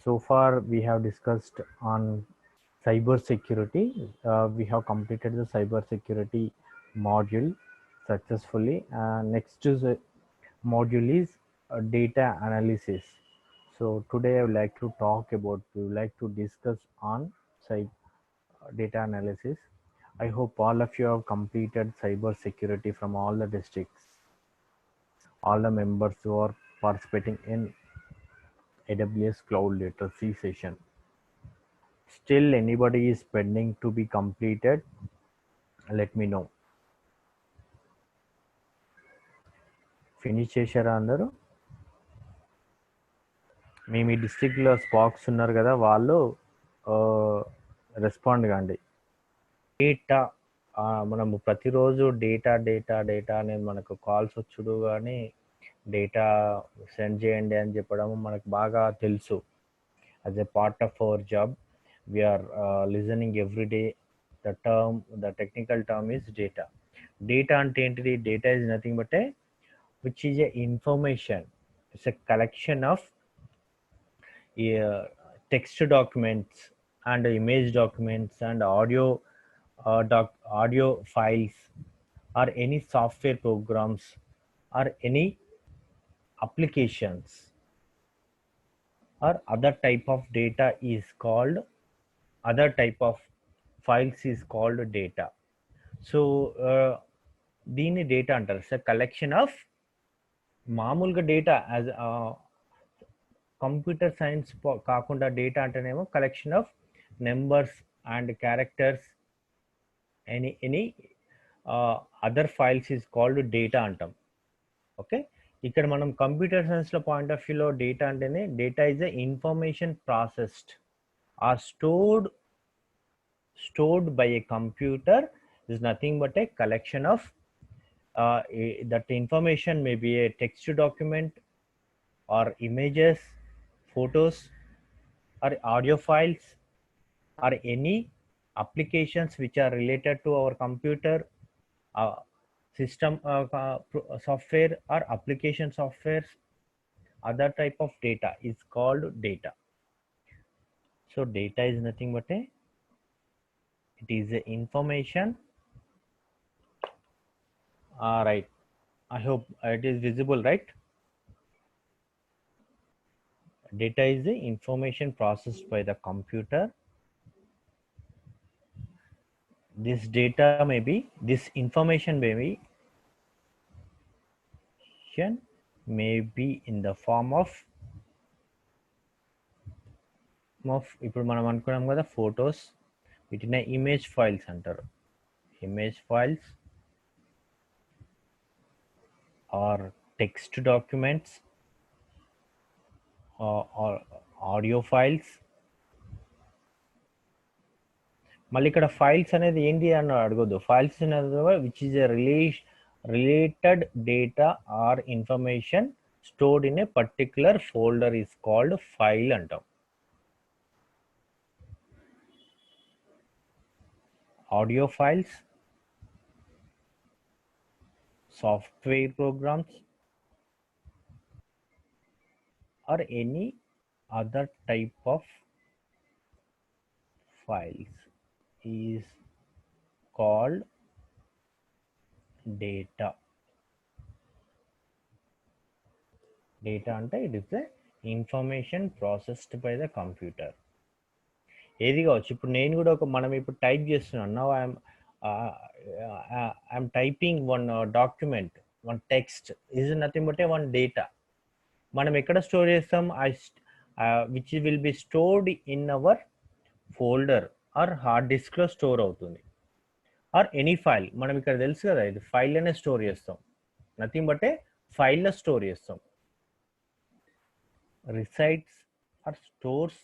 So far, we have discussed on cyber security. We have completed the cyber security module successfully. Next is module is data analysis. So today I would like to talk about. We would like to discuss on data analysis. I hope all of you have completed cyber security from all the districts, all the members who are participating in AWS Cloud Literacy session. Still anybody is pending to be completed, let me know. Finish చేశారా అందరూ? మీ డిస్ట్రిక్ట్లో స్పాక్స్ ఉన్నారు కదా, వాళ్ళు respond కాండి. Data మనము ప్రతిరోజు data data data అనేది మనకు కాల్స్ వచ్చుడు కానీ డేటా సెండ్ చేయండి అని చెప్పడం మనకు బాగా తెలుసు. As a part of our job we are listening every day. The technical term is data. Data అంటే ఏంటిది? Data is nothing but which is a information. It's a collection of text documents and image documents and audio files or any software programs or any applications or other type of data is called, other type of files is called data. So దీన్ని data అంటారు. It's a collection of మామూలుగా data as computer science కాకుండా data అంటేనేమో collection of numbers and characters, any other files is called data అంటాం. Okay, ఇక్కడ మనం computer సైన్స్లో point of వ్యూలో డేటా అంటేనే data is a information processed or stored by a computer is nothing but a collection of that information may be a text document or images, photos or audio files or any applications which are related to our computer system, software or application softwares. Other type of data is called data. So data is nothing but it is a information. Right, I hope it is visible, right? Data is the information processed by the computer. This data may be, this information may be in the form of ఇప్పుడు మనం అనుకున్నాం కదా photos, వీటినే image files అంటారు. Image files or text documents or audio files. మళ్ళీ ఇక్కడ files అనేది ఏంటి అని అడగొద్దు. ఫైల్స్ అనేది which is a related data or information stored in a particular folder is called file అంటాం. Audio files, software programs or any other type of files is called data. Data అంటే it is the information processed by the computer. ఏది కావచ్చు. ఇప్పుడు నేను కూడా మనం ఇప్పుడు type చేస్తున్నాను. Now I'm typing one document, one text is nothing but one data. మనం ఎక్కడ స్టోర్ చేస్తాం? Which will be stored in our folder or hard డిస్క్లో స్టోర్ అవుతుంది. Or any file. మనం ఇక్కడ తెలుసు కదా, ఇది ఫైల్ అనే స్టోర్ చేస్తాం. నథింగ్ బట్ ఫైల్లో స్టోర్ చేస్తాం. Resides or stores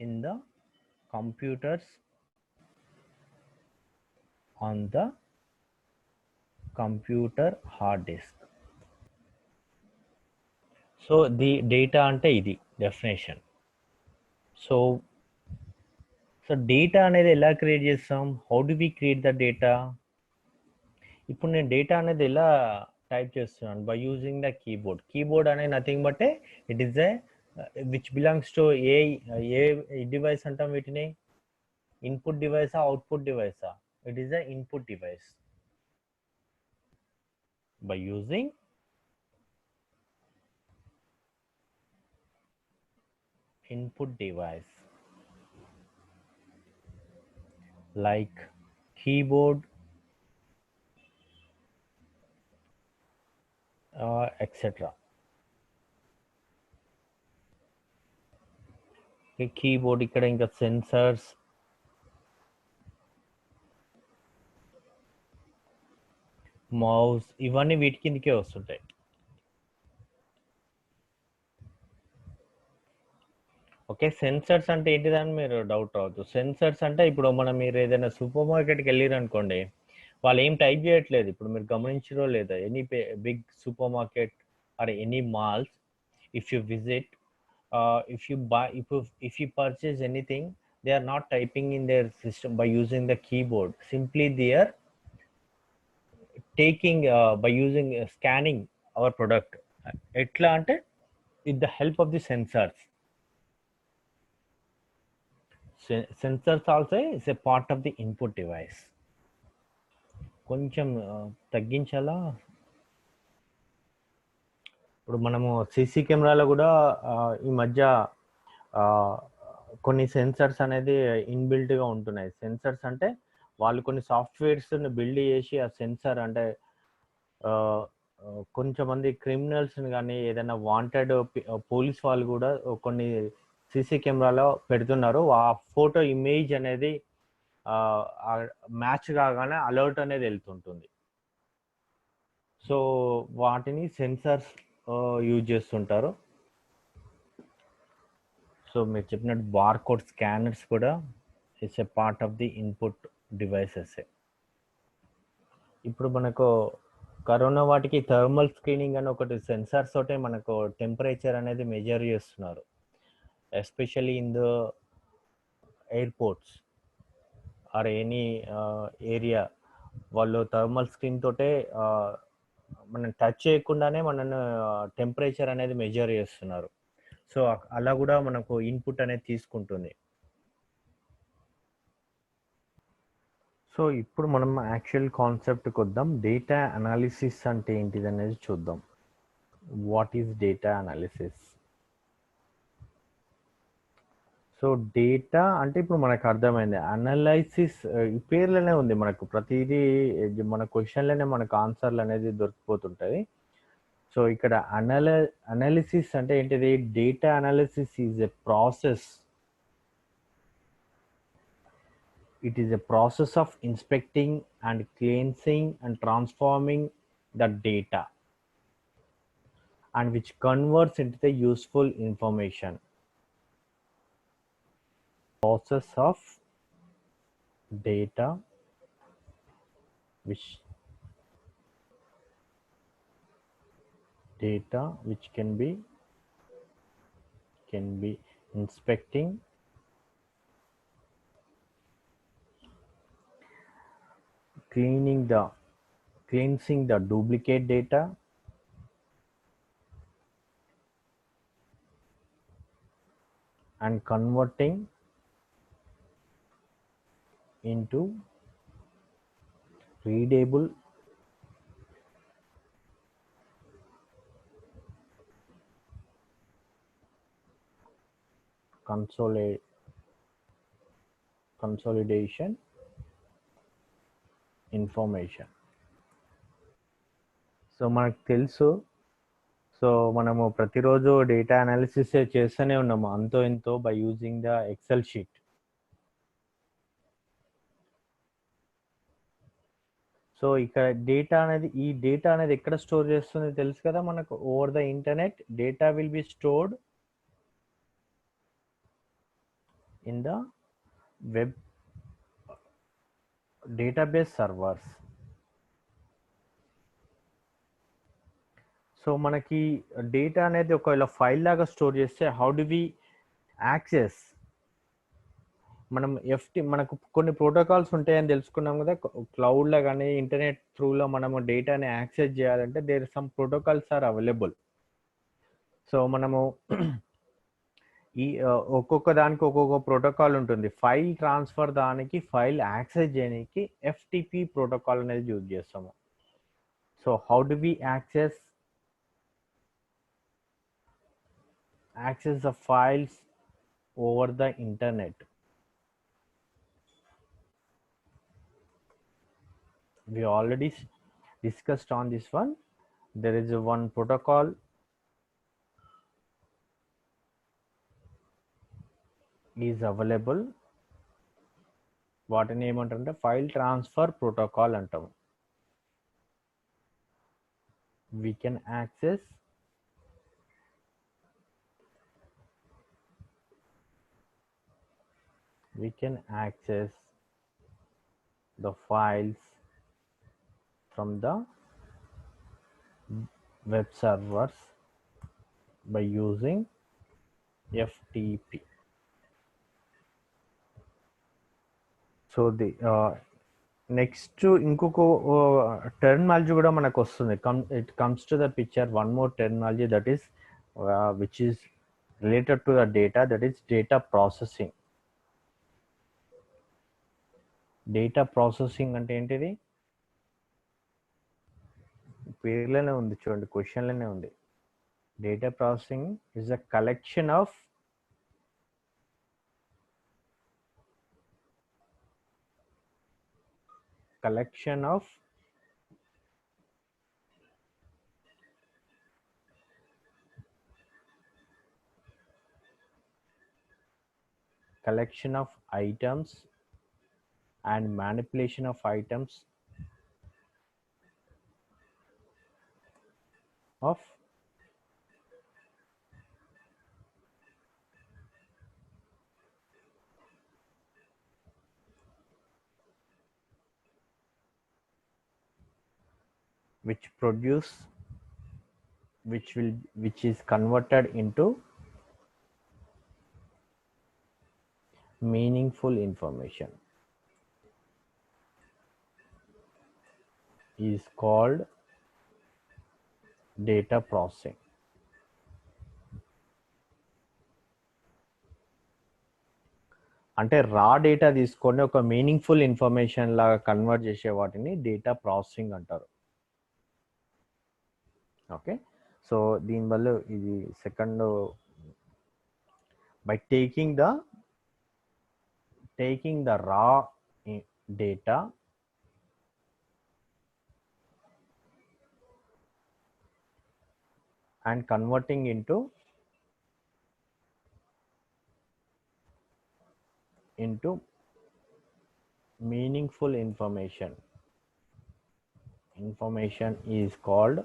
in the computers on the computer hard disk. So the data ante idi definition. So data అనేది ఎలా క్రియేట్ చేస్తాం? How do we create the data? ఇప్పుడు నేను data అనేది ఎలా టైప్ చేస్తున్నాను by using the keyboard. Keyboard అనే nothing but it is a which belongs to a device అంటాం వీటిని, ఇన్పుట్ డివైసా అవుట్పుట్ డివైసా? It is the input device. By using input device like keyboard, etc. Keyboard ఇక్కడ ఇంకా sensors, mouse ఇవన్నీ వీటి కిందకే వస్తుంటాయి. ఓకే, సెన్సర్స్ అంటే ఏంటిదని మీరు డౌట్ రావద్దు. సెన్సర్స్ అంటే ఇప్పుడు మీరు ఏదైనా సూపర్ మార్కెట్కి వెళ్ళారు అనుకోండి, వాళ్ళు ఏం టైప్ చేయట్లేదు. ఇప్పుడు మీరు గమనించరో లేదా, any big super market or any malls, if you visit, if you buy, if you purchase anything, they are not typing in their system by using the keyboard. Simply they are taking by using scanning our product. Etla ante with the help of the sensors. Sensors also is a part of the input device. కొంచెం తగ్గించాలా. ఇప్పుడు మనము CC కెమెరాలో కూడా ఈ మధ్య కొన్ని sensors అనేది ఇన్బిల్ట్గా ఉంటున్నాయి. సెన్సర్స్ అంటే వాళ్ళు కొన్ని సాఫ్ట్వేర్స్ని బిల్డ్ చేసి ఆ సెన్సర్ అంటే కొంచెమంది క్రిమినల్స్ని కానీ ఏదైనా వాంటెడ్ పోలీస్ వాళ్ళు కూడా కొన్ని సీసీ కెమెరాలో పెడుతున్నారు. ఆ ఫోటో ఇమేజ్ అనేది మ్యాచ్ కాగానే అలర్ట్ అనేది వెళ్తుంటుంది. సో వాటిని సెన్సర్స్ యూజ్ చేస్తుంటారు. సో మీరు చెప్పినట్టు బార్కోడ్ స్కానర్స్ కూడా it's a part of the input devices. ఇప్పుడు మనకు కరోనా వాటికి థర్మల్ స్క్రీనింగ్ అని ఒకటి సెన్సార్స్ తోటే మనకు టెంపరేచర్ అనేది మెజర్ చేస్తున్నారు. Especially in the airports or any area, వాళ్ళు థర్మల్ స్క్రీన్ తోటే మనం టచ్ చేయకుండానే మనను టెంపరేచర్ అనేది మెజర్ చేస్తున్నారు. సో అలా కూడా మనకు ఇన్పుట్ అనేది తీసుకుంటుంది. సో ఇప్పుడు మనం యాక్చువల్ కాన్సెప్ట్కి వద్దాం. డేటా అనాలిసిస్ అంటే ఏంటిది అనేది చూద్దాం. What is data analysis? So data అంటే ఇప్పుడు మనకు అర్థమైంది. అనాలైసిస్ ఈ పేర్లోనే ఉంది. మనకు ప్రతిదీ మన క్వశ్చన్లోనే మనకు ఆన్సర్లు అనేది దొరికిపోతుంటుంది. సో ఇక్కడ అనాలిసిస్ అంటే ఏంటిది? Data analysis is a process. It is a process of inspecting and cleansing and transforming the data, and which converts into the useful information. Process of data which can be inspecting, cleansing the duplicate data, and converting into readable consolidation information. So మనకు తెలుసు. So మనము ప్రతిరోజు data analysis చేస్తూనే ఉన్నాము అంతో ఎంతో by using the XL sheet. So ఇక్కడ ఈ డేటా అనేది ఎక్కడ స్టోర్ చేస్తుంది తెలుసు కదా మనకు. Over the internet data will be stored in the web database servers. So మనకి డేటా అనేది ఒకవేళ ఫైల్ లాగా స్టోర్ చేస్తే హౌ డు వి యాక్సెస్ మనం మనకు కొన్ని ప్రోటోకాల్స్ ఉంటాయని తెలుసుకున్నాం కదా, క్లౌడ్లో కానీ ఇంటర్నెట్ త్రూలో మనము డేటాని యాక్సెస్ చేయాలంటే there some protocols are available. So మనము ఈ ఒక్కొక్క దానికి ఒక్కొక్క ప్రోటోకాల్ ఉంటుంది. ఫైల్ ట్రాన్స్ఫర్ దానికి ఫైల్ యాక్సెస్ చేయడానికి ఎఫ్టిపి ప్రోటోకాల్ అనేది యూజ్ చేస్తాము. So how do we access the files over the internet? We already discussed on this one. There is one protocol is available. వాటిని ఏమంటారంటే ఫైల్ ట్రాన్స్ఫర్ ప్రోటోకాల్ అంటాం. We can access the files from the web servers by using FTP. So the next ఇంకొక terminology కూడా మనకు వస్తుంది. It comes to the picture one more terminology that is which is related to the data, that is data processing. Data processing అంటే ఏంటిది? పేర్లోనే ఉంది చూడండి, క్వశ్చన్లోనే ఉంది. Data processing is a collection of items and manipulation of items of which is converted into meaningful information is called data processing. అంటే రా data తీసుకొని ఒక meaningful information లాగా కన్వర్ట్ చేసే వాటిని డేటా ప్రాసెసింగ్ అంటారు. ఓకే, సో దీనివల్ల ఇది second, by taking the raw data and converting into meaningful information is called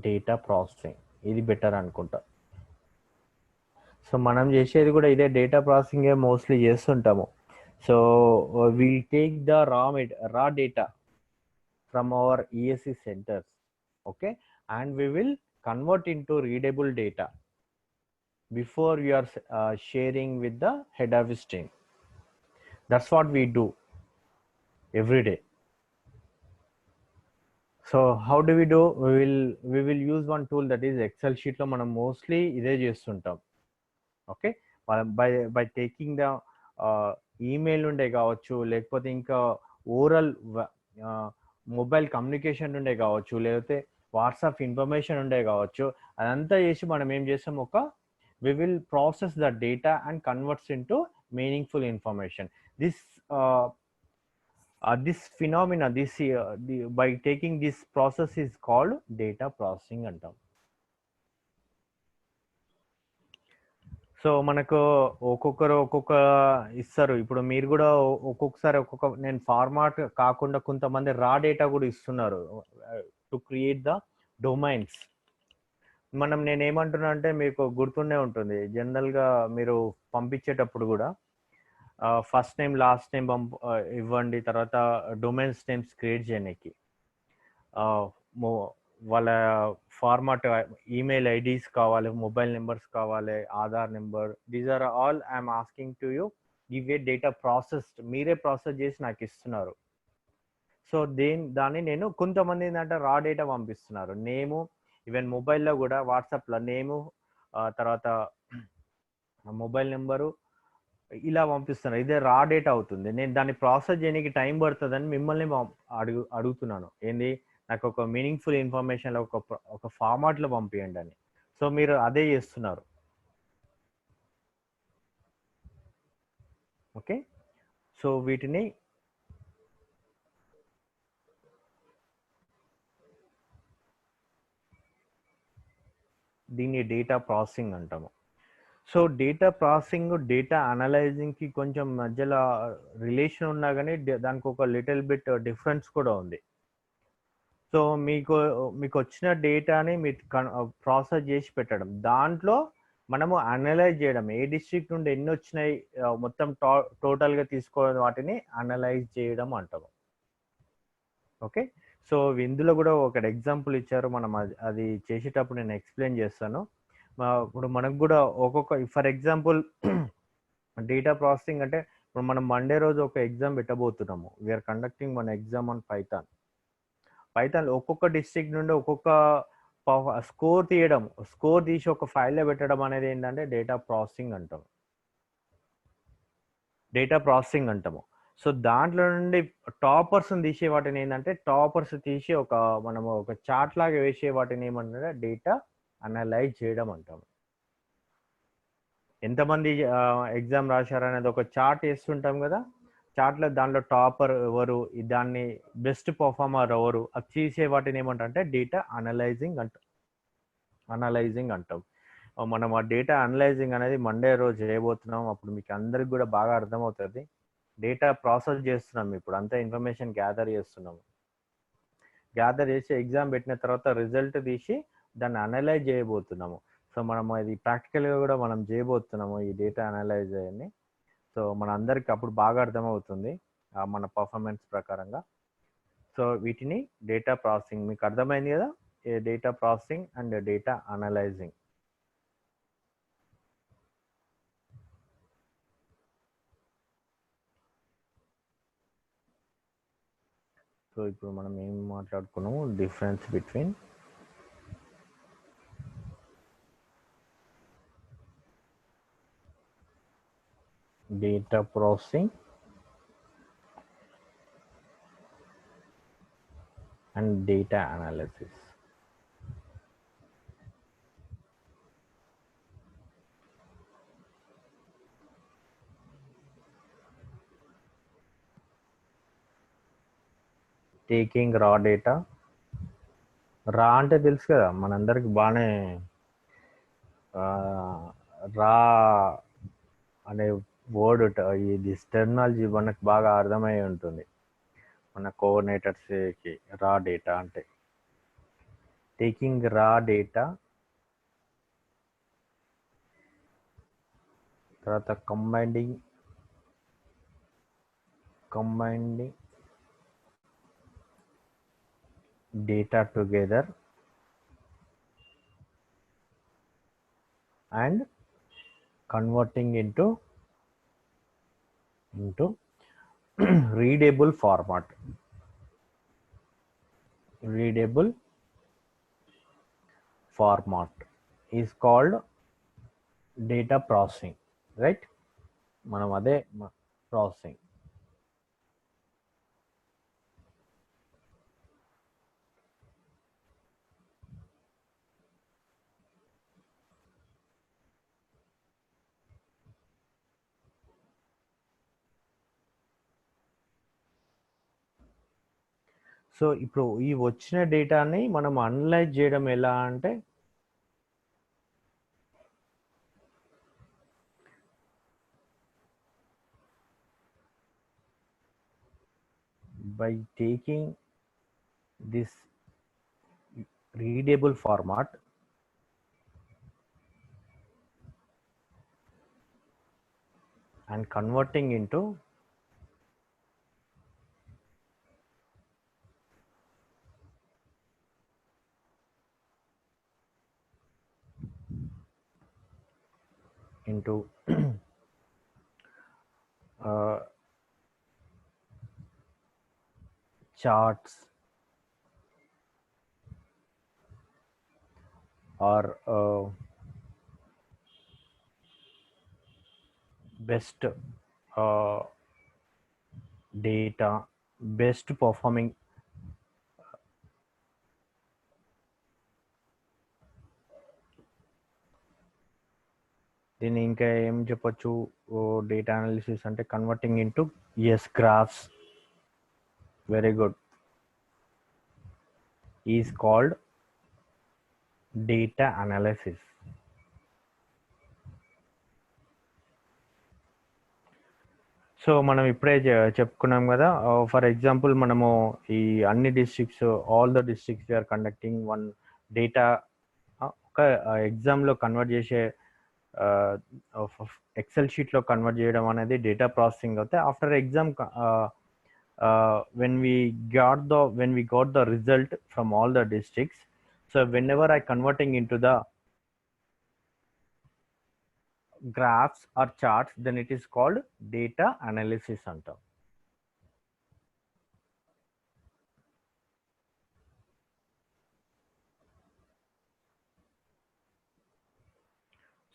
data processing. ఇది బెటర్ అనుకుంటా. సో మనం చేసేది కూడా ఇదే డేటా ప్రాసెసింగ్ మోస్ట్లీ చేస్తుంటాము. So will take the raw data from our ESC centers, okay, and we will convert into readable data before we are sharing with the head office team. That's what we do every day. So how do we do? We will use one tool, that is Excel sheet lo manam mostly ide chestuntam. Okay, by taking the email unde kavachu, lekapothe inka oral mobile communication ఉండే కావచ్చు, లేకపోతే WhatsApp information ఉండే కావచ్చు, అదంతా చేసి మనం ఏం చేస్తాం, we will process the data and converts into meaningful information. This phenomena, by taking this process is called data processing antam. So మనకు ఒక్కొక్కరు ఒక్కొక్క ఇస్తారు. ఇప్పుడు మీరు కూడా ఒక్కొక్కసారి నేను ఫార్మాట్ కాకుండా కొంతమంది రా డేటా కూడా ఇస్తున్నారు టు క్రియేట్ ద డొమైన్స్. నేనేమంటున్నా అంటే మీకు గుర్తుండే ఉంటుంది, జనరల్గా మీరు పంపించేటప్పుడు కూడా ఫస్ట్ నేమ్ లాస్ట్ నేమ్ ఇవ్వండి, తర్వాత డొమైన్స్ నేమ్స్ క్రియేట్ చేయడానికి వాళ్ళ ఫార్మాట్ ఈమెయిల్ ఐడీస్ కావాలి, మొబైల్ నెంబర్స్ కావాలి, Aadhaar number. These are all I'm asking to you give a data processed, మీరే ప్రాసెస్ చేసి నాకు ఇస్తున్నారు. సో దాన్ని నేను కొంతమంది ఏంటంటే రా డేటా పంపిస్తున్నారు, నేము, ఈవెన్ మొబైల్లో కూడా వాట్సాప్లో నేము, తర్వాత మొబైల్ నెంబరు ఇలా పంపిస్తున్నారు. ఇదే రా డేటా అవుతుంది. నేను దాన్ని ప్రాసెస్ చేయడానికి టైం పడుతుందని మిమ్మల్ని అడుగుతున్నాను. ఏంది, నాకు ఒక మీనింగ్ఫుల్ ఇన్ఫర్మేషన్ ఒక ఫార్మాట్లో పంపించండి అని. సో మీరు అదే చేస్తున్నారు. ఓకే, సో వీటిని దీన్ని డేటా ప్రాసెసింగ్ అంటాము. సో డేటా ప్రాసెసింగ్ డేటా అనలైజింగ్కి కొంచెం మధ్యలో రిలేషన్ ఉన్నా కానీ దానికి ఒక లిటిల్ బిట్ డిఫరెన్స్ కూడా ఉంది. సో మీకు వచ్చిన డేటాని మీరు ప్రాసెస్ చేసి పెట్టడం, దాంట్లో మనము అనలైజ్ చేయడం, ఏ డిస్ట్రిక్ట్ నుండి ఎన్ని వచ్చినాయి మొత్తం టోటల్గా తీసుకోవడం, వాటిని అనలైజ్ చేయడం అంటాము. ఓకే, సో ఇందులో కూడా ఒక ఎగ్జాంపుల్ ఇచ్చారు, మనం అది చేసేటప్పుడు నేను ఎక్స్ప్లెయిన్ చేస్తాను. ఇప్పుడు మనకు కూడా ఒక్కొక్క, ఫర్ ఎగ్జాంపుల్ డేటా ప్రాసెసింగ్ అంటే ఇప్పుడు మనం మండే రోజు ఒక ఎగ్జామ్ పెట్టబోతున్నాము. We are conducting one exam on Python. ఒక్కొక్క డిస్ట్రిక్ట్ నుండి ఒక్కొక్క స్కోర్ తీసి ఒక ఫైల్లో పెట్టడం అనేది ఏంటంటే డేటా ప్రాసెసింగ్ అంటాము. సో దాంట్లో నుండి టాపర్స్ని తీసే వాటిని ఏంటంటే తీసి మనము ఒక చార్ట్ లాగా వేసే వాటిని ఏమంటే డేటా అనలైజ్ చేయడం అంటాము. ఎంతమంది ఎగ్జామ్ రాశారు అనేది ఒక చార్ట్ వేస్తుంటాం కదా, చార్ట్లో దాంట్లో టాపర్ ఎవరు, దాన్ని బెస్ట్ పర్ఫార్మర్ ఎవరు, అది తీసే వాటిని ఏమంటే డేటా అనలైజింగ్ అంటాం. మనం ఆ డేటా అనలైజింగ్ అనేది మండే రోజు చేయబోతున్నాం. అప్పుడు మీకు అందరికి కూడా బాగా అర్థమవుతుంది. డేటా ప్రాసెస్ చేస్తున్నాం, ఇప్పుడు అంతా ఇన్ఫర్మేషన్ గ్యాదర్ చేసి ఎగ్జామ్ పెట్టిన తర్వాత రిజల్ట్ తీసి దాన్ని అనలైజ్ చేయబోతున్నాము. సో మనం ఇది ప్రాక్టికల్గా కూడా మనం చేయబోతున్నాము ఈ డేటా అనలైజ్ అని. సో మన అందరికి అప్పుడు బాగా అర్థమవుతుంది మన పర్ఫార్మెన్స్ ప్రకారంగా. సో వీటిని డేటా ప్రాసెసింగ్, మీకు అర్థమైంది కదా, data processing and data analysing. So ఇప్పుడు మనం ఏం మాట్లాడుకున్నాము, difference between data processing and data analysis. Taking raw data, రా అంటే తెలుసు కదా మనందరికి బాగానే, రా అనే వర్డ్, ఇది టెర్మినాలజీ మనకు బాగా అర్థమై ఉంటుంది మన కోఆర్డినేటర్స్కి. రా డేటా అంటే టేకింగ్ రా డేటా, తర్వాత combining data together and converting into readable format. Readable format is called data processing, right? మనం అదే ప్రాసెసింగ్. సో ఇప్పుడు ఈ వచ్చిన డేటాని మనం అనలైజ్ చేయడం ఎలా అంటే, by taking this readable format and converting into into charts or best data, best performing దీన్ని ఇంకా ఏం చెప్పొచ్చు డేటా అనాలిసిస్ అంటే converting into as graphs very good is called data analysis. So మనం ఇప్పుడే చెప్పుకున్నాం కదా, ఫర్ ఎగ్జాంపుల్ మనము ఈ అన్ని districts all the districts are conducting one data ఒక ఎగ్జామ్లో కన్వర్ట్ చేసే ఎక్సెల్ షీట్లో కన్వర్ట్ చేయడం అనేది డేటా ప్రాసెసింగ్ అవుతాయి. After exam when we got the result from all the districts, so whenever I converting into the graphs or charts, then it is called data analysis antam.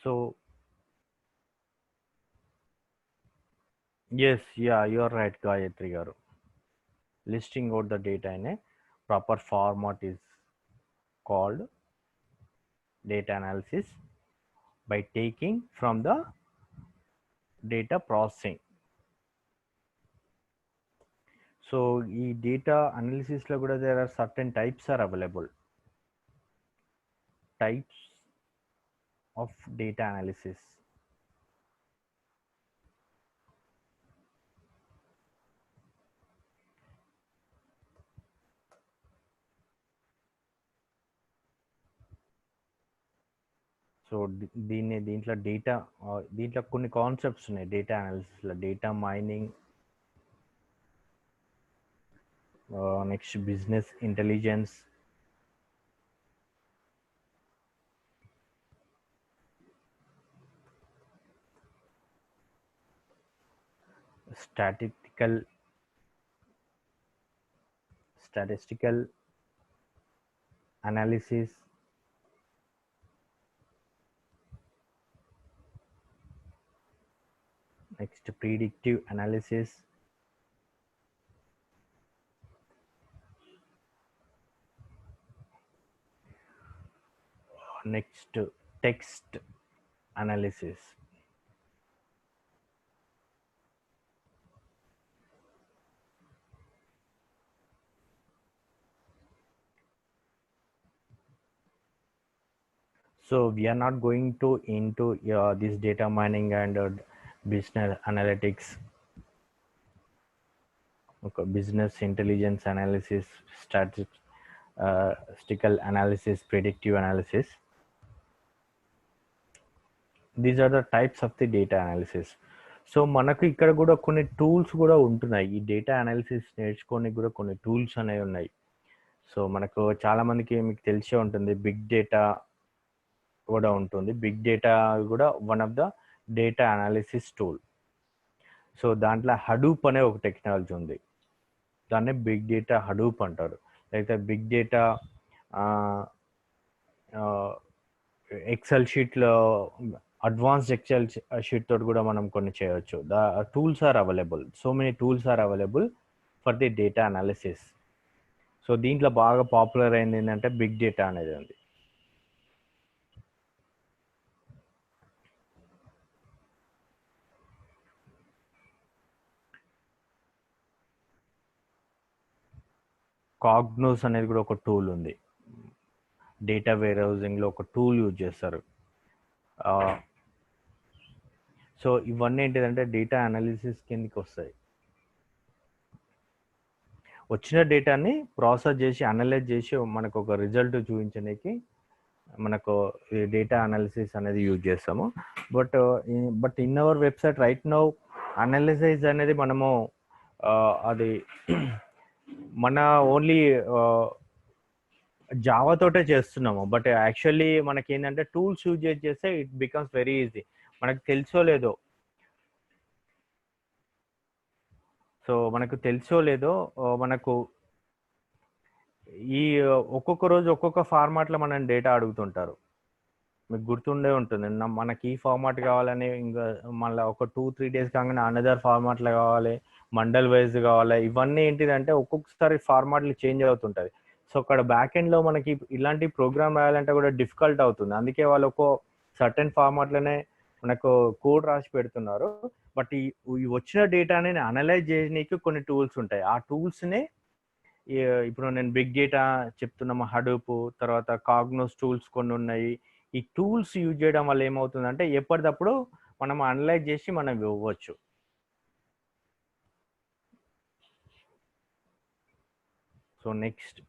So yes, yeah, you are right, Gayatri garu. Listing out the data in a proper format is called data analysis by taking from the data processing. So ఈ data analysis లో కూడా there are certain types are available. Types of data analysis. So దీంట్లో దీంట్లో కొన్ని concepts ఉన్నాయి data అనాలిసిస్లో. Data mining, next business intelligence, statistical analysis, next predictive analysis, next text analysis. So we are not going to into this data mining and business analytics, okay, business intelligence analysis, statistical analysis, predictive analysis. These are the types of the data analysis. So మనకు ఇక్కడ కూడా కొన్ని tools కూడా ఉంటున్నాయి. ఈ data analysis నేర్చుకోనికి కూడా కొన్ని tools అనేవి ఉన్నాయి. సో మనకు చాలా మందికి మీకు తెలిసే ఉంటుంది, బిగ్ డేటా కూడా ఉంటుంది. బిగ్ డేటా కూడా one of the data analysis tool. So దాంట్లో హడూప్ అనే ఒక టెక్నాలజీ ఉంది, దాన్ని బిగ్ డేటా హడూప్ అంటారు. లేకపోతే బిగ్ డేటా ఎక్సెల్ షీట్లో అడ్వాన్స్డ్ ఎక్సెల్ షీట్ తోటి కూడా మనం కొన్ని చేయవచ్చు. The tools are available, so many tools are available for the data analysis. So దీంట్లో బాగా పాపులర్ అయింది ఏంటంటే బిగ్ డేటా అనేది ఉంది. కాగ్నోస్ అనేది కూడా ఒక టూల్ ఉంది. డేటా వేర్ హౌసింగ్లో ఒక టూల్ యూజ్ చేస్తారు. సో ఇవన్నీ ఏంటిదంటే డేటా అనాలిసిస్ కిందకి వస్తాయి. వచ్చిన డేటాని ప్రాసెస్ చేసి అనలైజ్ చేసి మనకు ఒక రిజల్ట్ చూపించడానికి మనకు డేటా అనాలిసిస్ అనేది యూజ్ చేస్తాము. But in our website right now analysis అనేది మనము అది మన ఓన్లీ జావా తోటే చేస్తున్నాము. బట్ యాక్చువల్లీ మనకి ఏంటంటే టూల్స్ యూజ్ చేస్తే ఇట్ బికమ్స్ వెరీ ఈజీ. మనకు తెలుసో లేదో మనకు ఈ ఒక్కొక్క రోజు ఒక్కొక్క ఫార్మాట్లో మనం డేటా అడుగుతుంటారు. మీకు గుర్తుండే ఉంటుంది. మనకి ఈ ఫార్మాట్ కావాలని ఇంకా మళ్ళీ ఒక 2-3 డేస్ కాగానే అనదర్ ఫార్మాట్లో కావాలి, మండల్ వైజ్ కావాలి. ఇవన్నీ ఏంటిదంటే ఒక్కొక్కసారి ఫార్మాట్లు చేంజ్ అవుతుంటుంది. సో అక్కడ బ్యాక్ ఎండ్లో మనకి ఇలాంటి ప్రోగ్రామ్ రాయాలంటే కూడా డిఫికల్ట్ అవుతుంది. అందుకే వాళ్ళు ఒక్కో సర్టెన్ ఫార్మాట్లోనే మనకు కోడ్ రాసి పెడుతున్నారు. బట్ ఈ వచ్చిన డేటాని అనలైజ్ చేయడానికి కొన్ని టూల్స్ ఉంటాయి. ఆ టూల్స్ని ఇప్పుడు నేను బిగ్ డేటా చెప్తున్నాము, హడూప్, తర్వాత కాగ్నోస్ టూల్స్ కొన్ని ఉన్నాయి. ఈ టూల్స్ యూజ్ చేయడం వల్ల ఏమవుతుందంటే ఎప్పటికప్పుడు మనం అనలైజ్ చేసి మనం ఇవ్వచ్చు. So next,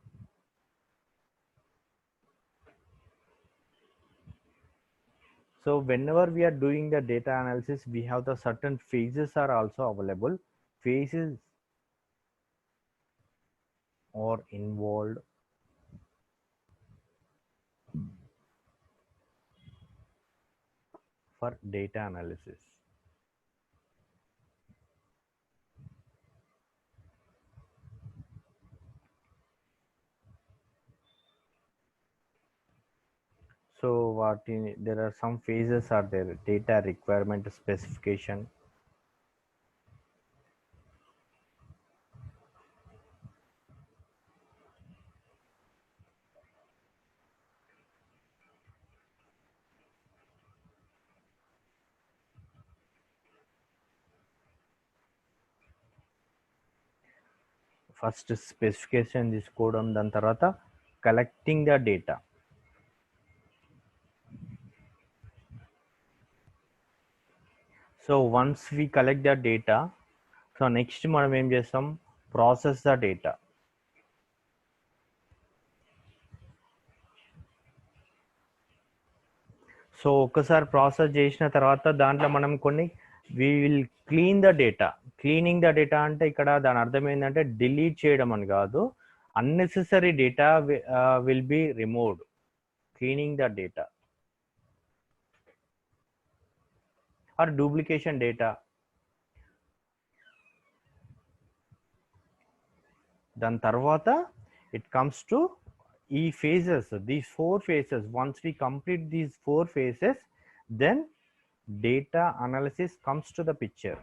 so whenever we are doing the data analysis, we have the certain phases are also available. Phases are involved for data analysis. So there are some phases are there. Data requirement specification, first specification తీసుకోవడం, దాని తర్వాత collecting the data. So once we collect the data, so next మనం ఏం చేస్తాం, process the data. So ఒక్కసారి process చేసిన తర్వాత దాంట్లో మనం కొన్ని we will clean the data. Cleaning the data అంటే ఇక్కడ దాని అర్థం ఏంటంటే డిలీట్ చేయడం అని కాదు, unnecessary data will be removed. Cleaning the data or duplication data. దాని తర్వాత ఇట్ కమ్స్ టు ఈ phases, these 4 phases. Once we complete these 4 phases, then data analysis comes to the picture.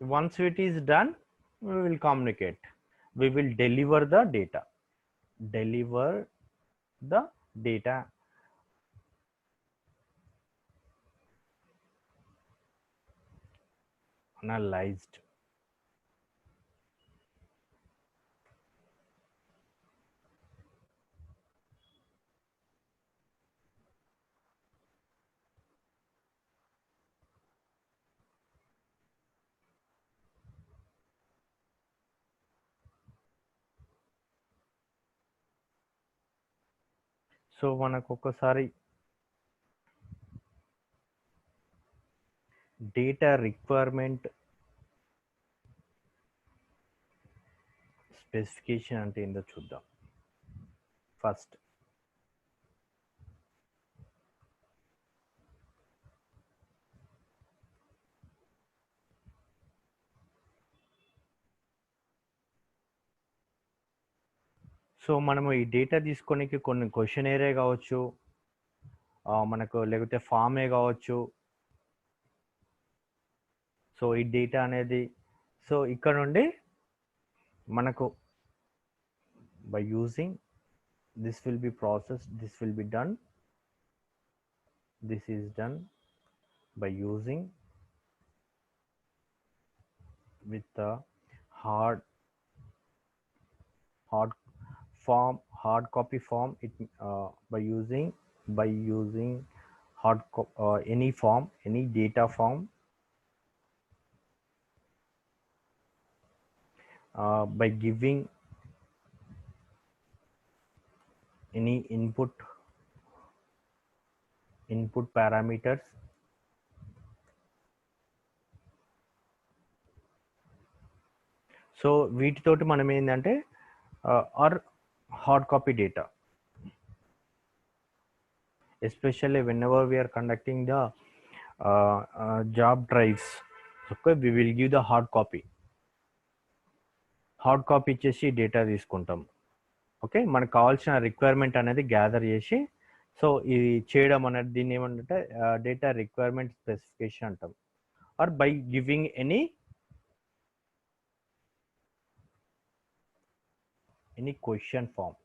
Once it is done, we will communicate. We will deliver the data. Deliver the data. Analyzed. So మనకు ఒక్కసారి data requirement specification అంటే ఏంటో చూద్దాం. First so మనము ఈ data తీసుకోనికి కొన్ని క్వశ్చనరే కావచ్చు, మనకు లేకపోతే ఫామే కావచ్చు. సో ఈ డేటా అనేది, సో ఇక్కడ నుండి మనకు by using this will be processed, this will be done, this is done by using with the hard copy form. It by using any form, any data form, by giving any input parameters. So వీటితోటి మనం ఏంటంటే or hard copy data. especially whenever we are conducting the job drives. Okay, we will give the hard copy ఇచ్చేసి data తీసుకుంటాం. Okay, మనకు కావాల్సిన requirement అనేది gather చేసి, so ఇది చేయడం అనేది దీన్ని ఏమంటే డేటా రిక్వైర్మెంట్ స్పెసిఫికేషన్ అంటాం. Or by giving any question form.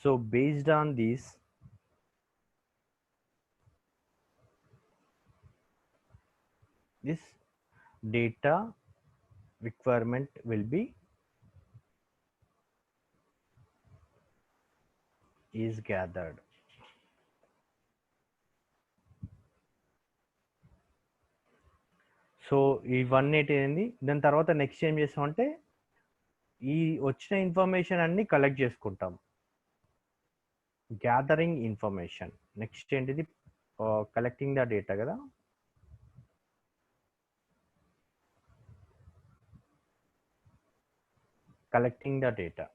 So based on this, this data requirement will be is gathered. So ఇవన్నీ ఏంటి, దాని తర్వాత నెక్స్ట్ ఏం చేస్తామంటే ఈ వచ్చిన ఇన్ఫర్మేషన్ అన్ని కలెక్ట్ చేసుకుంటాం. Gathering information. నెక్స్ట్ ఏంటిది, కలెక్టింగ్ ద డేటా కదా. Collecting the data.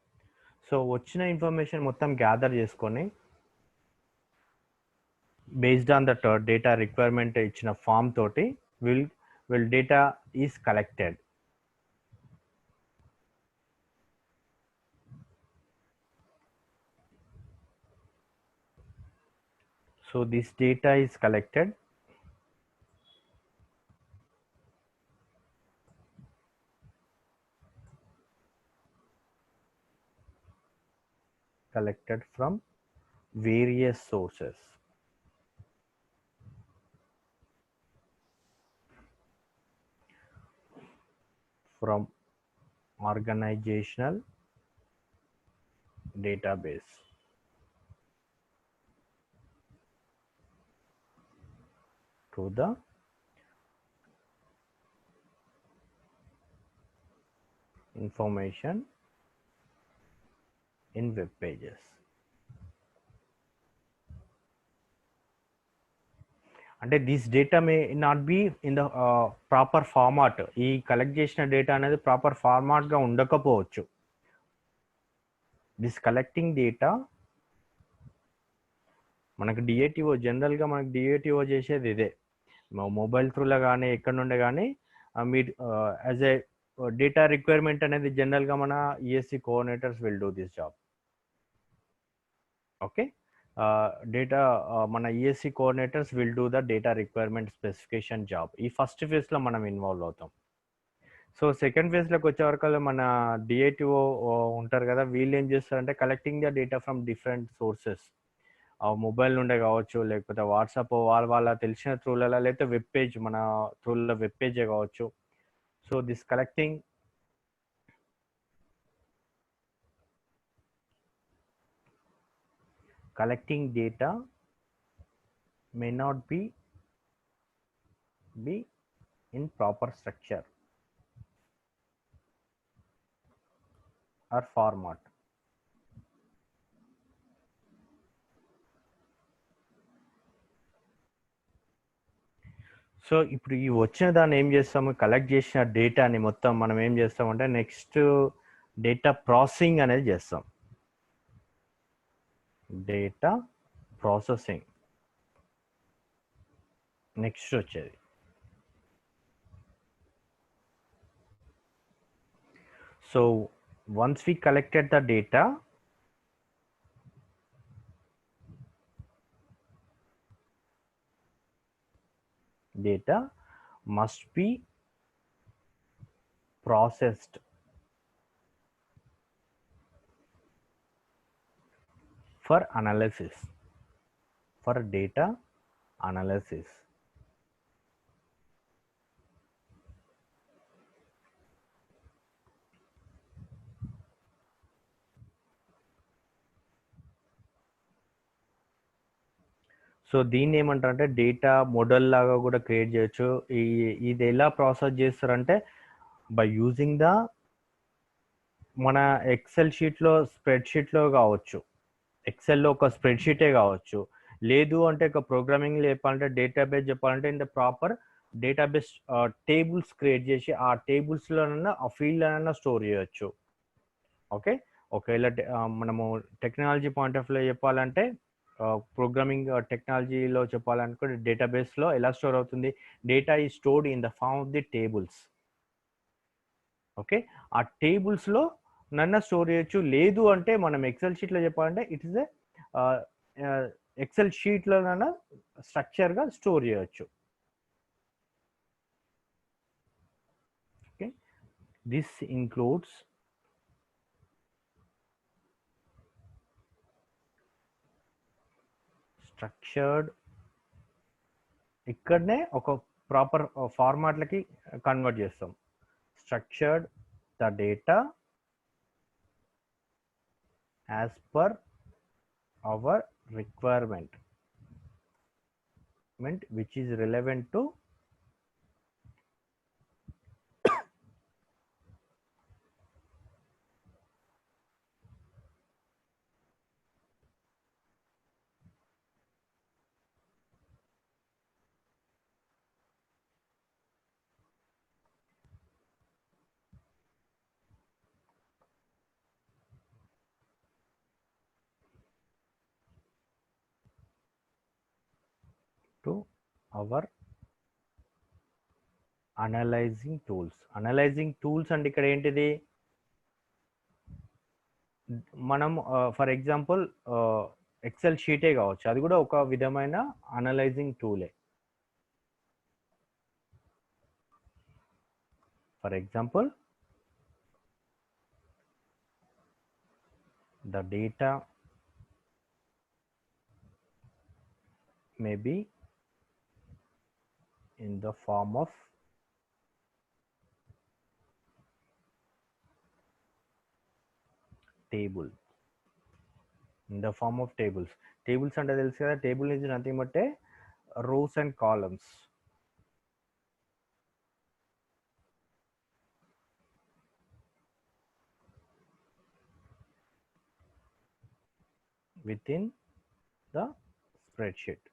సో వచ్చిన ఇన్ఫర్మేషన్ మొత్తం గ్యాదర్ చేసుకొని based on that data requirement ఇచ్చిన ఫామ్ తోటి will data is collected. So this data is collected from various sources. From organizational database to the information in web pages. అంటే this data may not be in the proper format. ఈ collect చేసిన data అనేది proper ఫార్మాట్గా ఉండకపోవచ్చు. This collecting data మనకు డిఏటిఓ జనరల్గా మనకు డిఏటిఓ చేసేది ఇదే. మొబైల్ త్రూలో కానీ ఎక్కడ నుండి కానీ మీరు యాజ్ ఏ డేటా రిక్వైర్మెంట్ అనేది జనరల్గా మన ESC coordinators will do this job. Okay, data మన ESC coordinators will do the data requirement specification job. ఈ ఫస్ట్ ఫేజ్లో మనం ఇన్వాల్వ్ అవుతాం. సో సెకండ్ ఫేజ్లోకి వచ్చే వరకు మన డిఏటిఓ ఉంటారు కదా, వీళ్ళు ఏం చేస్తారంటే collecting the data from different sources. Mobile నుండే కావచ్చు, లేకపోతే వాట్సాప్ వాళ్ళ తెలిసిన త్రూలలో, లేకపోతే వెబ్ పేజ్ మన త్రూలలో వెబ్ పేజే కావచ్చు. So this collecting data may not be in proper structure or format. So ఇప్పుడు ఈ వచ్చిన దాన్ని ఏం చేస్తాము, కలెక్ట్ చేసిన డేటాని మొత్తం మనం ఏం చేస్తామంటే నెక్స్ట్ డేటా ప్రాసెసింగ్ అనేది చేస్తాం. డేటా ప్రాసెసింగ్ నెక్స్ట్ వచ్చేది. So once we collected the data, must be processed for analysis, for data analysis. So దీన్ని ఏమంటారంటే డేటా మోడల్ లాగా కూడా క్రియేట్ చేయొచ్చు. ఇది ఎలా ప్రాసెస్ చేస్తారంటే బై యూజింగ్ ద మన ఎక్సెల్ షీట్లో స్ప్రెడ్షీట్లో కావచ్చు, ఎక్సెల్లో ఒక స్ప్రెడ్షీటే కావచ్చు, లేదు అంటే ఒక ప్రోగ్రామింగ్లో చెప్పాలంటే డేటాబేస్ చెప్పాలంటే in the proper database tables create చేసి ఆ టేబుల్స్లోనైనా ఆ ఫీల్డ్లోనైనా స్టోర్ చేయొచ్చు. ఓకే. ఒకవేళ మనము టెక్నాలజీ పాయింట్ ఆఫ్ వ్యూలో చెప్పాలంటే ప్రోగ్రామింగ్ టెక్నాలజీలో చెప్పాలనుకుంటే డేటాబేస్లో ఎలా స్టోర్ అవుతుంది, data is stored in the form of the tables. Okay, ఆ టేబుల్స్లో నన్న స్టోర్ చేయొచ్చు. లేదు అంటే మనం ఎక్సెల్ షీట్లో చెప్పాలంటే ఇట్ ఇస్ ఎక్సెల్ షీట్లోనైనా స్ట్రక్చర్గా స్టోర్ చేయొచ్చు. ఓకే, దిస్ ఇంక్లూడ్స్ స్ట్రక్చర్డ్, ఇక్కడనే ఒక ప్రాపర్ ఫార్మాట్లకి కన్వర్ట్ చేస్తాం. Structured the data as per our requirement which is relevant to our analysing tools. Analysing tools అంటే ఇక్కడ ఏంటిది, మనం ఫర్ ఎగ్జాంపుల్ ఎక్సెల్ షీటే కావచ్చు, అది కూడా ఒక విధమైన అనలైజింగ్ టూలే. For example the data may be in the form of table, in the form of tables. Tables అంటే తెలుసు కదా, table is nothing but a rows and columns. Within the spreadsheet.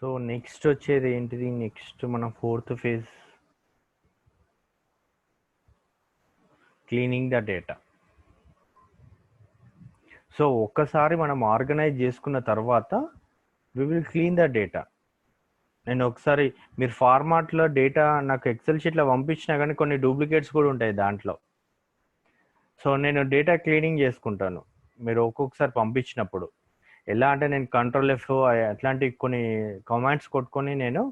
So next వచ్చేది ఏంటిది, next మన fourth phase, cleaning the data. So ఒక్కసారి మనం organise చేసుకున్న తర్వాత we will clean the data. నేను ఒకసారి మీరు ఫార్మాట్లో డేటా నాకు ఎక్సెల్ షీట్లో పంపించినా కానీ కొన్ని డూప్లికేట్స్ కూడా ఉంటాయి దాంట్లో. సో నేను డేటా క్లీనింగ్ చేసుకుంటాను మీరు ఒక్కొక్కసారి పంపించినప్పుడు. ఎలా అంటే నేను కంట్రోల్ ఎఫ్ అట్లాంటి కొన్ని కమాండ్స్ కొట్టుకొని నేను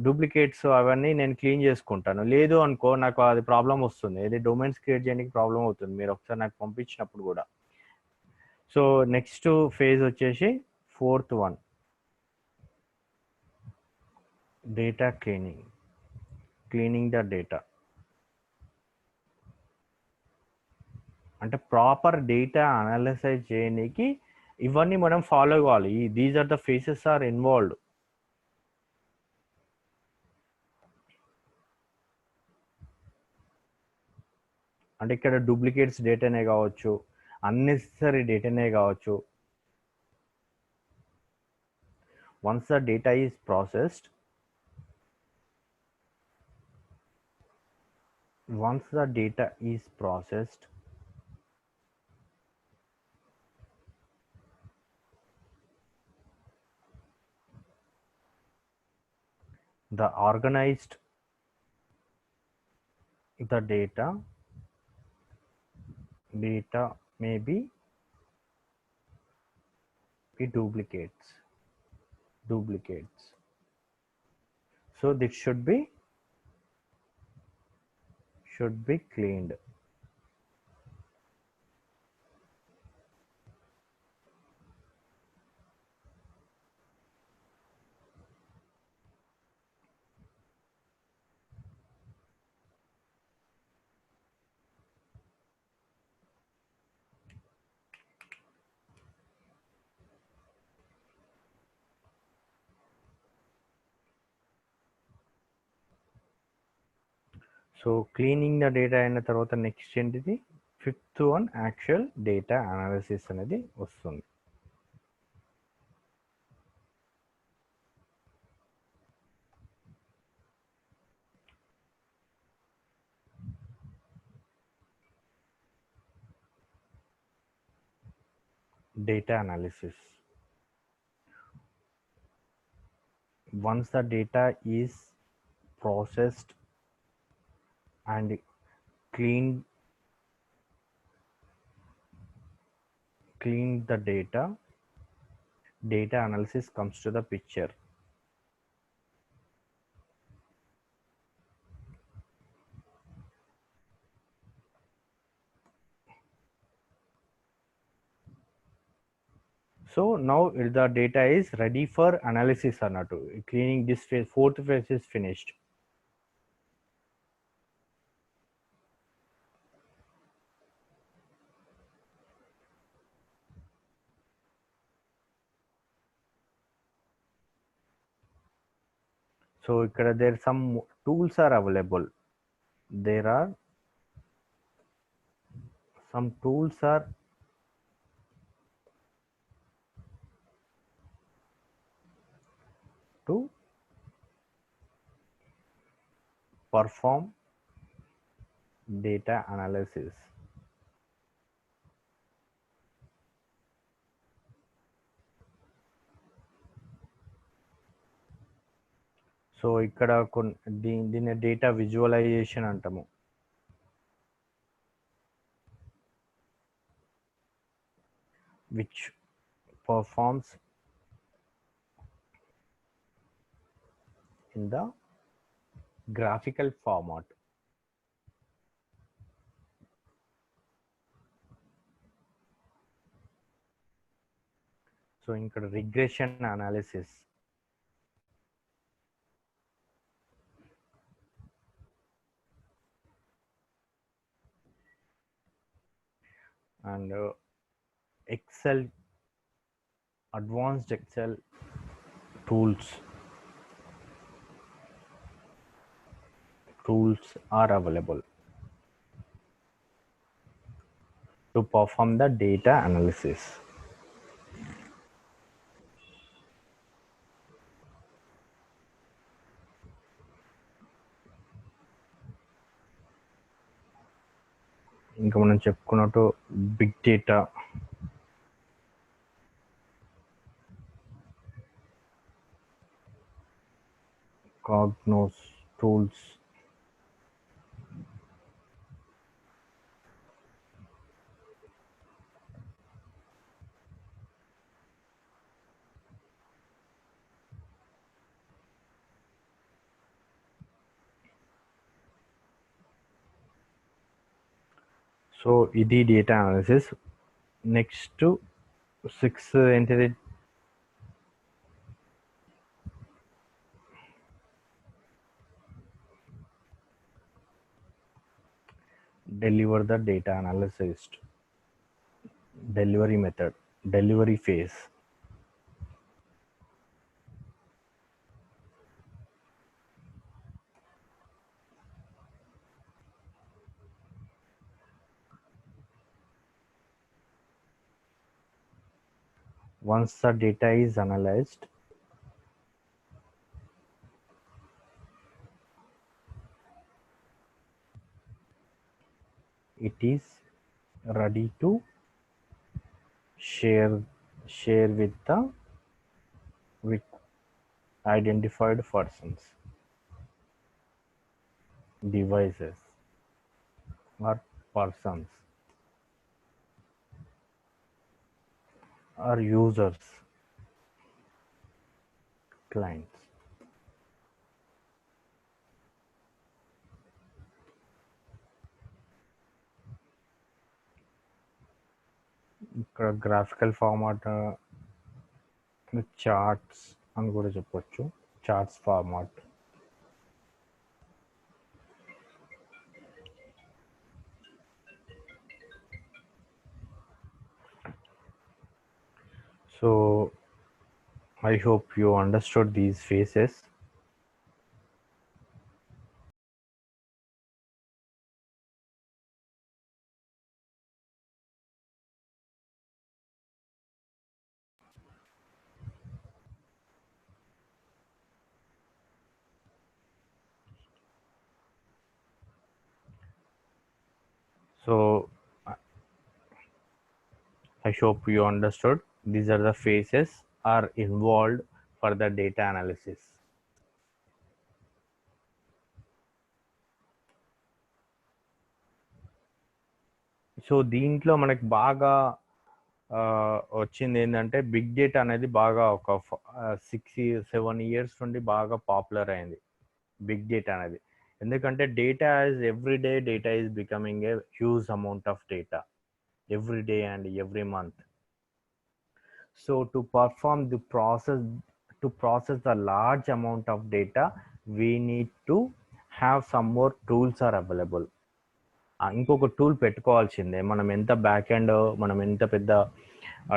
డూప్లికేట్స్ అవన్నీ నేను క్లీన్ చేసుకుంటాను. లేదు అనుకో నాకు అది ప్రాబ్లం వస్తుంది, ఏది డొమైన్స్ క్రియేట్ చేయడానికి ప్రాబ్లం అవుతుంది మీరు ఒకసారి నాకు పంపించినప్పుడు కూడా. సో నెక్స్ట్ ఫేజ్ వచ్చేసి fourth one, data cleaning, cleaning the data. అంటే ప్రాపర్ డేటా అనలైజ్ చేయడానికి ఇవన్నీ మనం ఫాలో కావాలి. These are the phases are involved. అంటే ఇక్కడ డూప్లికేట్స్ డేటానే కావచ్చు, అన్నెసెసరీ డేటానే కావచ్చు. Once the data is processed, once the data is processed, the organized the data may be duplicates. So this should be cleaned. So cleaning the data అయిన తర్వాత next ఏంటిది, fifth one actual data analysis అనేది వస్తుంది. Data analysis. Once the data is processed and cleaned the data analysis comes to the picture. So now the data is ready for analysis అన్నట్టు. Cleaning this phase, fourth phase is finished. So ఇక్కడ there some tools are available. There are some tools are to perform data analysis. So ఇక్కడ దీన్ని data visualisation అంటాము. Which performs in the graphical format. So ఇక్కడ regression analysis, and Excel, advanced Excel tools are available to perform the data analysis. ఇంకా మనం చెప్పుకున్నట్టు big data, Cognos tools, so ఇది data analysis. Next 6 ఏంటిది, deliver the data analysis, delivery method, delivery phase. Once the data is analyzed, it is ready to share with identified persons, devices, or persons, or users, clients. ఇక్కడ graphical format, charts అని కూడా చెప్పొచ్చు, charts format. So I hope you understood these phases. So I hope you understood. These are the phases are involved for the data analysis. So దీంట్లో మనకి బాగా వచ్చింది ఏంటంటే big data అనేది బాగా ఒక 6-7 ఇయర్స్ నుండి బాగా పాపులర్ అయింది బిగ్ డేటా అనేది. ఎందుకంటే data is every day data is becoming a huge amount of data every day and every month. So to perform the process to process the large amount of data, we need to have some more tools are available. ఇంకొక tool పెట్టుకోవాల్సిందే. మనం ఎంత back end మనం ఎంత పెద్ద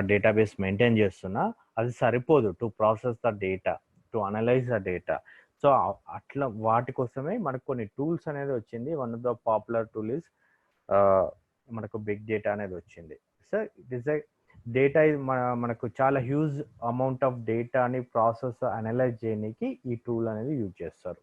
database maintain చేస్తున్నా అది సరిపోదు to process the data, to analyse the data. So అట్లా వాటి కోసమే మనకు కొన్ని టూల్స్ అనేది వచ్చింది. One of the popular tool is మనకు బిగ్ డేటా అనేది వచ్చింది. సో ఇట్ ఇస్ డేటా మనకు చాలా హ్యూజ్ అమౌంట్ ఆఫ్ డేటాని ప్రాసెస్ అనలైజ్ చేయడానికి ఈ టూల్ అనేది యూజ్ చేస్తారు.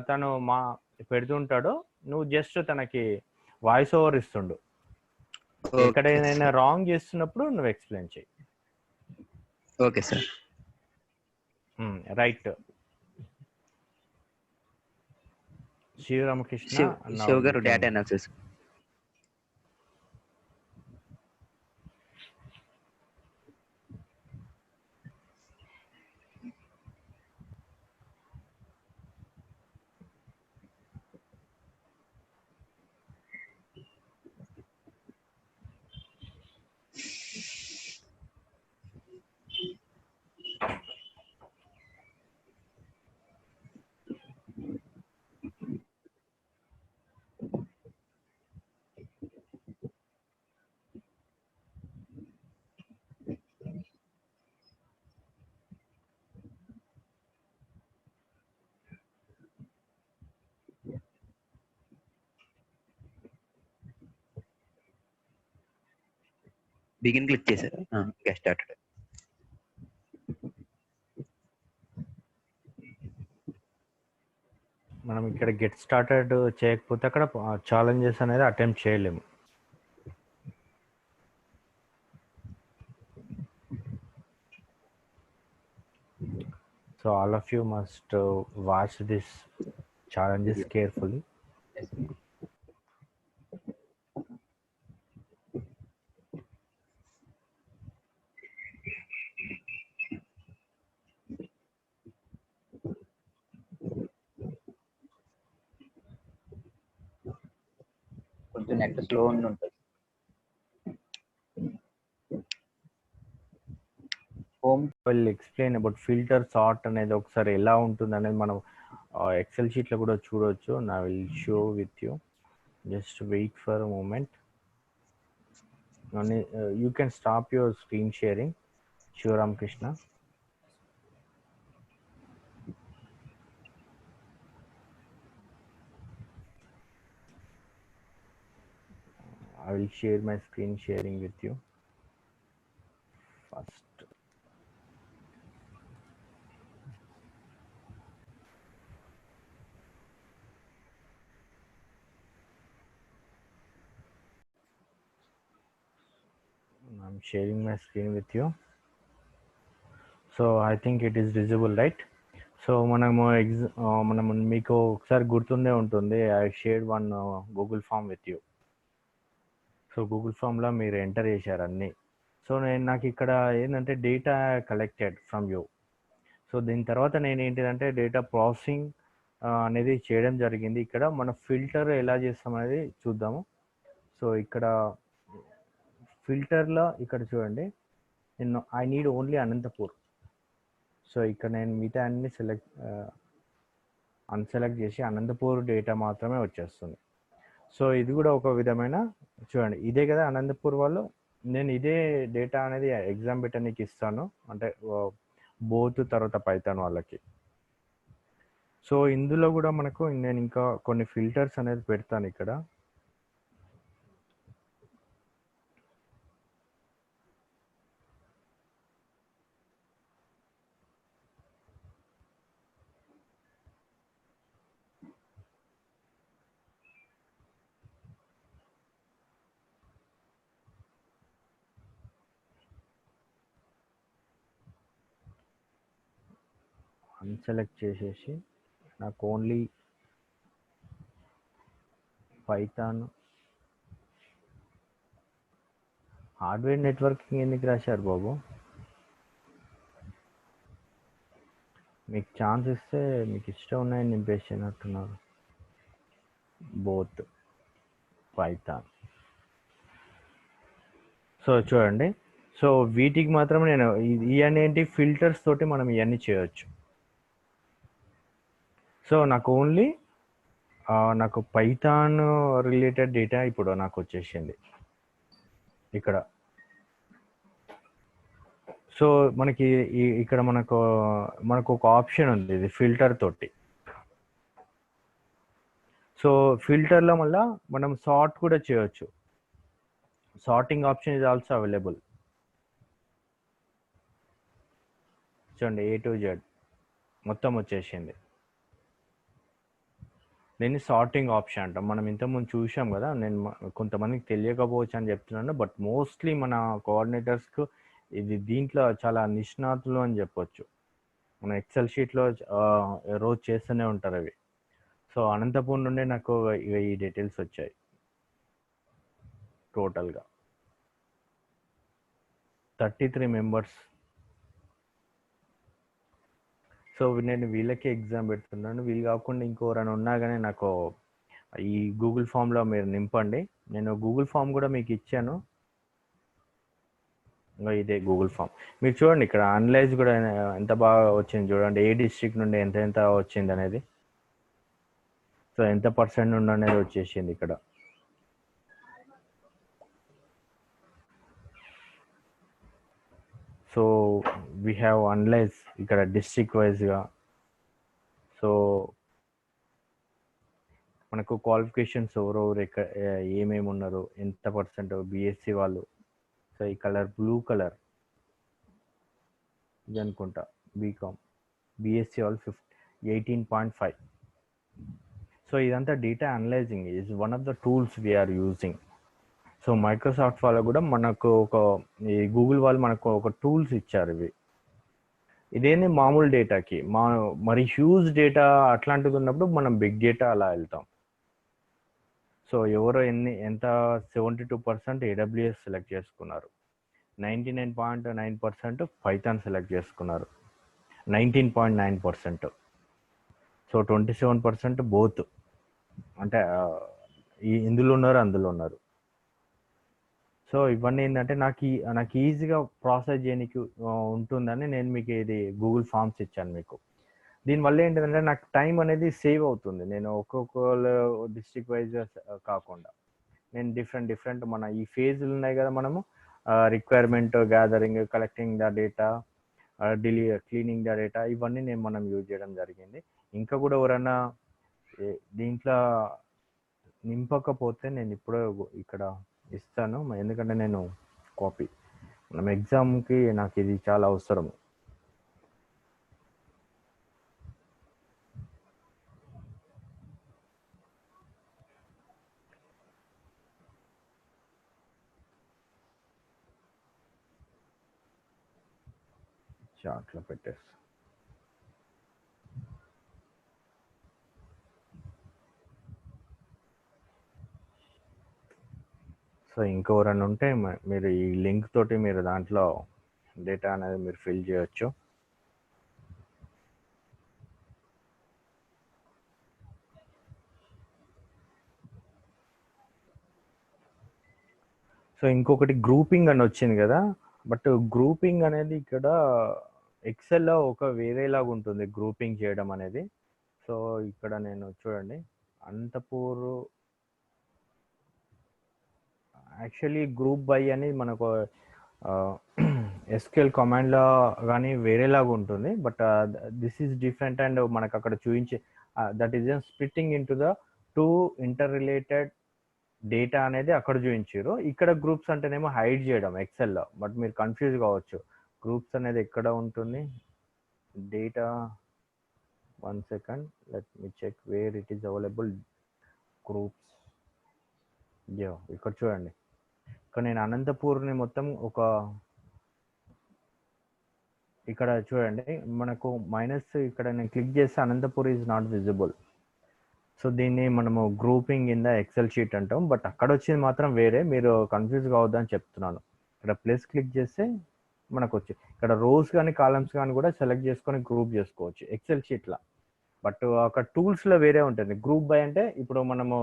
తను పెడుతుంటాడు, నువ్వు జస్ట్ తనకి వాయిస్ ఓవర్ ఇస్తుండు. ఎక్కడైనా రాంగ్ చేస్తున్నప్పుడు నువ్వు ఎక్స్ప్లెయిన్ చేయి. Okay sir. Right. Sivaramakrishna Shiva గారు డేటా అనాలిసిస్. బిగిన్ క్లిక్ చేశారు. Get started. మనం ఇక్కడ గెట్ స్టార్టెడ్ చేయకపోతే అక్కడ ఛాలెంజెస్ అనేది అటెంప్ట్ చేయలేము. So all of you must watch this challenges carefully. కొంచెం నెట్ స్లో ఉంటుంది. Will explain about filter sort అనేది ఒకసారి ఎలా ఉంటుంది అనేది మనం ఎక్సెల్ షీట్లో కూడా చూడవచ్చు. నా will show with you. Just wait for a moment. You can stop your screen sharing, Shivaram Krishna. I will share my screen sharing with you first. I'm sharing my screen with you. So I think it is visible, right? So మనము మీకు ఒకసారి గుర్తుండే ఉంటుంది, I shared one Google form with you. So Google ఫామ్లో మీరు enter చేశారు అన్నీ. So నాకు ఇక్కడ ఏంటంటే data collected from you. So దీని తర్వాత నేను ఏంటిదంటే డేటా ప్రాసెసింగ్ అనేది చేయడం జరిగింది. ఇక్కడ మన ఫిల్టర్ ఎలా చేస్తాం అనేది చూద్దాము. సో ఇక్కడ ఫిల్టర్లో ఇక్కడ చూడండి, నేను I need only Anantapur. So ఇక్కడ నేను మిగతా అన్ని అన్సెలెక్ట్ చేసి అనంతపూర్ డేటా మాత్రమే వచ్చేస్తుంది. సో ఇది కూడా ఒక విధమైన చూడండి, ఇదే కదా అనంతపూర్ వాళ్ళు. నేను ఇదే డేటా అనేది ఎగ్జామ్ పెట్టడానికి ఇస్తాను, అంటే బోత్ తర్వాత పైథాన్ వాళ్ళకి. సో ఇందులో కూడా మనకు నేను ఇంకా కొన్ని ఫిల్టర్స్ అనేది పెడతాను ఇక్కడ. అన్సెలెక్ట్ చేసేసి నాకు ఓన్లీ పైథాన్ హార్డ్వేర్ నెట్వర్కింగ్ ఎందుకు రాశారు బాబు? మీకు ఛాన్స్ ఇస్తే మీకు ఇష్టం ఉన్నాయని నింపేసినట్టున్నారు. Both Python. సో చూడండి, సో వీటికి మాత్రం నేను ఇవన్నీ ఏంటి ఫిల్టర్స్ తోటి మనం ఇవన్నీ చేయొచ్చు. సో నాకు ఓన్లీ నాకు పైథాన్ రిలేటెడ్ డేటా ఇప్పుడు నాకు వచ్చేసింది ఇక్కడ. సో మనకి ఇక్కడ మనకు ఒక ఆప్షన్ ఉంది, ఇది ఫిల్టర్ తోటి. సో ఫిల్టర్లో మళ్ళీ మనం సార్ట్ కూడా చేయొచ్చు. Sorting option is also available. చూడండి, A to Z మొత్తం వచ్చేసింది. దీన్ని సార్టింగ్ ఆప్షన్ అంటాం. మనం ఇంతకుముందు చూసాం కదా, నేను కొంతమందికి తెలియకపోవచ్చు అని చెప్తున్నాను, బట్ మోస్ట్లీ మన కోఆర్డినేటర్స్కు ఇది దీంట్లో చాలా నిష్ణాతులు అని చెప్పొచ్చు. మన ఎక్సెల్ షీట్లో రోజు చేస్తూనే ఉంటారు అవి. సో అనంతపూర్ నుండి నాకు ఈ డీటెయిల్స్ వచ్చాయి టోటల్గా 33 మెంబర్స్. సో నేను వీళ్ళకే ఎగ్జామ్ పెడుతున్నాను. వీళ్ళు కాకుండా ఇంకోరైనా ఉన్నా కానీ నాకు ఈ గూగుల్ ఫామ్లో మీరు నింపండి. నేను గూగుల్ ఫామ్ కూడా మీకు ఇచ్చాను. ఇదే గూగుల్ ఫామ్. మీరు చూడండి, ఇక్కడ అనలైజ్ కూడా ఎంత బాగా వచ్చింది చూడండి, ఏ డిస్ట్రిక్ట్ నుండి ఎంత వచ్చింది అనేది. సో ఎంత పర్సెంట్ నుండి అనేది వచ్చేసింది ఇక్కడ. సో వీ హ్యావ్ అనలైజ్ ఇక్కడ డిస్ట్రిక్ట్ వైజ్గా. సో మనకు క్వాలిఫికేషన్స్ ఎవరెవరు ఎక్కడ ఏమేమి ఉన్నారు, ఎంత పర్సెంట్ బీఎస్సీ వాళ్ళు. సో ఈ కలర్ బ్లూ కలర్ ఇది అనుకుంటా బీకామ్, బీఎస్సీ వాళ్ళు 18.5. సో ఇదంతా data analysing is one of the tools we are using. So Microsoft వాళ్ళు కూడా మనకు ఈ గూగుల్ వాళ్ళు మనకు ఒక టూల్స్ ఇచ్చారు ఇవి. ఇదేంటి మామూలు డేటాకి మరి హ్యూజ్ డేటా అట్లాంటిది ఉన్నప్పుడు మనం బిగ్ డేటా అలా వెళ్తాం. సో ఎవరో ఎంత 72% AWS సెలెక్ట్ చేసుకున్నారు, 99.9% పైథాన్ సెలెక్ట్ చేసుకున్నారు, 19.9%. సో 27% బోత్, అంటే ఇందులో ఉన్నారు అందులో ఉన్నారు. సో ఇవన్నీ ఏంటంటే నాకు ఈజీగా ప్రాసెస్ చేయడానికి ఉంటుందని నేను మీకు ఇది గూగుల్ ఫామ్స్ ఇచ్చాను మీకు. దీనివల్ల ఏంటంటే నాకు టైం అనేది సేవ్ అవుతుంది. నేను ఒక్కొక్క డిస్ట్రిక్ట్ వైజ్ కాకుండా నేను డిఫరెంట్ మన ఈ ఫేజ్లు ఉన్నాయి కదా, మనము requirement gathering, collecting the data, cleaning the data, ఇవన్నీ మనం యూజ్ చేయడం జరిగింది. ఇంకా కూడా ఎవరైనా దీంట్లో నింపకపోతే నేను ఇప్పుడే ఇక్కడ ఇస్తాను, ఎందుకంటే నేను కాపీ మనం ఎగ్జామ్కి నాకు ఇది చాలా అవసరం. చాట్లో పెట్టేస్తా. సో ఇంకెవరైనా ఉంటే మీరు ఈ లింక్ తోటి మీరు దాంట్లో డేటా అనేది మీరు ఫిల్ చేయొచ్చు. సో ఇంకొకటి గ్రూపింగ్ అని వచ్చింది కదా, బట్ గ్రూపింగ్ అనేది ఇక్కడ ఎక్సెల్లో ఒక వేరేలాగా ఉంటుంది గ్రూపింగ్ చేయడం అనేది. సో ఇక్కడ నేను చూడండి, అనంతపూర్ యాక్చువల్లీ గ్రూప్ బై అని మనకు ఎస్క్యూఎల్ కమాండ్లో కానీ వేరేలాగా ఉంటుంది, but this is different. And మనకు అక్కడ చూపించే that is splitting into the 2 interrelated data అనేది అక్కడ చూపించారు. ఇక్కడ గ్రూప్స్ అంటేనేమో హైడ్ చేయడం ఎక్సెల్లో, బట్ మీరు కన్ఫ్యూజ్ కావచ్చు. గ్రూప్స్ అనేది ఎక్కడ ఉంటుంది, data 1 second let me check where it is available. Groups ఇక్కడ చూడండి, ఇక్కడ నేను అనంతపూర్ని మొత్తం ఒక ఇక్కడ చూడండి మనకు మైనస్ ఇక్కడ నేను క్లిక్ చేస్తే Anantapur is not visible. So దీన్ని మనము grouping in the XL sheet అంటాం, బట్ అక్కడ వచ్చేది మాత్రం వేరే, మీరు కన్ఫ్యూజ్ కావద్దని చెప్తున్నాను. ఇక్కడ ప్లస్ క్లిక్ చేస్తే మనకు వచ్చి ఇక్కడ రోస్ కానీ కాలమ్స్ కానీ కూడా సెలెక్ట్ చేసుకొని గ్రూప్ చేసుకోవచ్చు ఎక్సెల్ షీట్లో. బట్ అక్కడ టూల్స్లో వేరే ఉంటుంది. గ్రూప్ బై అంటే ఇప్పుడు మనము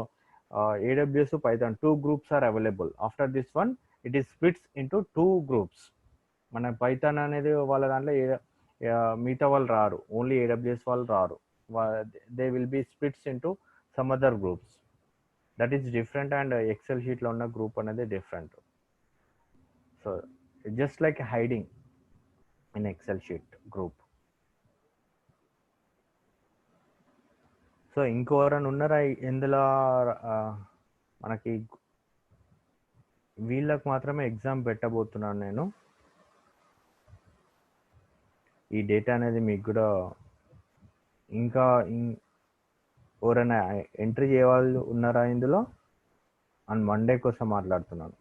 AWS Python 2 groups are available. After this one it is splits into 2 groups. మన పైథాన్ అనేది వాళ్ళ దాంట్లో మిగతా వాళ్ళు రారు, ఓన్లీ AWS వాళ్ళు రారు. They will be splits into some other groups. That is different. And Excel షీట్లో ఉన్న గ్రూప్ అనేది different. So just like hiding in Excel sheet group. So ఇంకెవరైనా ఉన్నారా ఇందులో? మనకి వీళ్ళకి మాత్రమే ఎగ్జామ్ పెట్టబోతున్నాను నేను. ఈ డేటా అనేది మీకు కూడా ఇంకా ఎవరైనా ఎంట్రీ చేయవాళ్ళు ఉన్నారా ఇందులో? అండ్ మండే కోసం మాట్లాడుతున్నాను.